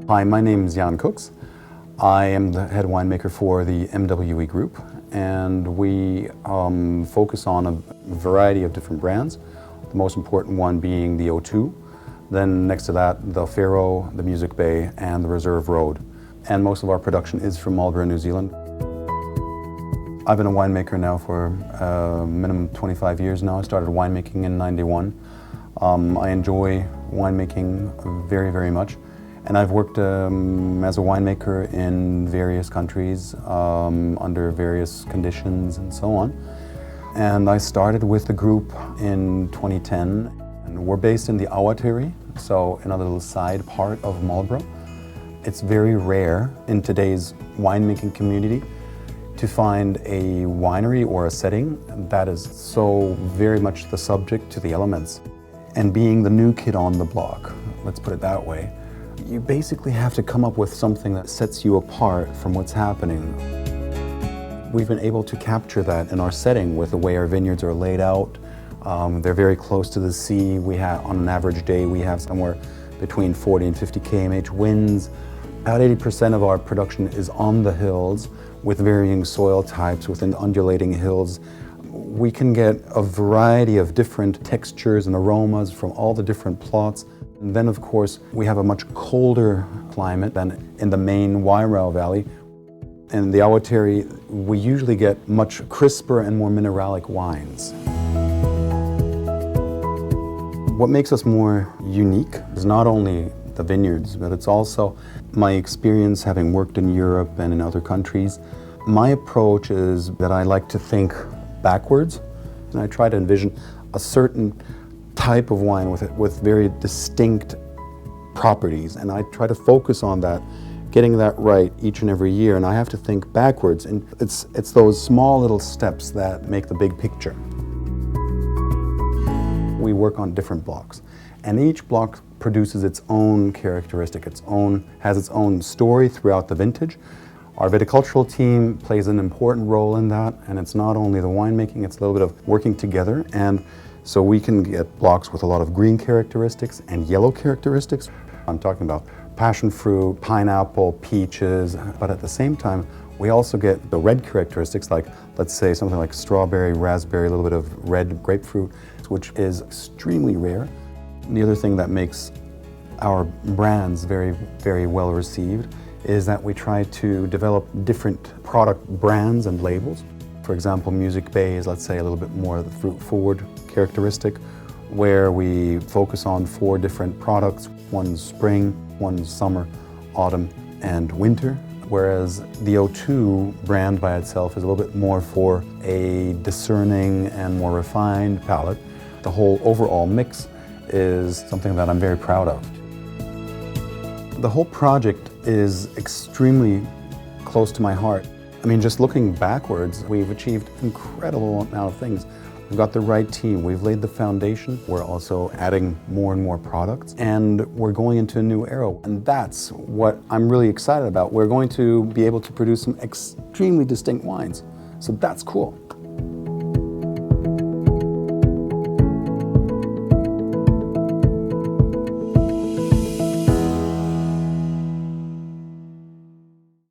Hi, my name is Jan Cooks. I am the head winemaker for the MWE Group, and we focus on a variety of different brands, the most important one being the O2, then next to that the Faro, the Music Bay, and the Reserve Road. And most of our production is from Marlborough, New Zealand. I've been a winemaker now for minimum 25 years now. I started winemaking in '91. I enjoy winemaking very, very much. And I've worked as a winemaker in various countries under various conditions and so on. And I started with the group in 2010. And we're based in the Awatere, so in a little side part of Marlborough. It's very rare in today's winemaking community to find a winery or a setting that is so very much the subject to the elements. And being the new kid on the block, let's put it that way, you basically have to come up with something that sets you apart from what's happening. We've been able to capture that in our setting with the way our vineyards are laid out. They're very close to the sea. We have, on an average day, we have somewhere between 40 and 50 km/h winds. About 80% of our production is on the hills with varying soil types within undulating hills. We can get a variety of different textures and aromas from all the different plots. And then, of course, we have a much colder climate than in the main Wairau Valley. In the Awatere, we usually get much crisper and more mineralic wines. What makes us more unique is not only the vineyards, but it's also my experience having worked in Europe and in other countries. My approach is that I like to think backwards, and I try to envision a certain type of wine with very distinct properties, and I try to focus on that, getting that right each and every year, and I have to think backwards, and it's those small little steps that make the big picture. We work on different blocks, and each block produces its own characteristic, has its own story throughout the vintage. Our viticultural team plays an important role in that, and it's not only the winemaking, it's a little bit of working together, and so we can get blocks with a lot of green characteristics and yellow characteristics. I'm talking about passion fruit, pineapple, peaches, but at the same time, we also get the red characteristics, like let's say something like strawberry, raspberry, a little bit of red grapefruit, which is extremely rare. The other thing that makes our brands very, very well received is that we try to develop different product brands and labels. For example, Music Bay is, let's say, a little bit more of the fruit-forward characteristic, where we focus on 4 different products. One's spring, one's summer, autumn, and winter. Whereas the O2 brand by itself is a little bit more for a discerning and more refined palate. The whole overall mix is something that I'm very proud of. The whole project is extremely close to my heart. I mean, just looking backwards, we've achieved an incredible amount of things. We've got the right team, we've laid the foundation. We're also adding more and more products, and we're going into a new era. And that's what I'm really excited about. We're going to be able to produce some extremely distinct wines. So that's cool.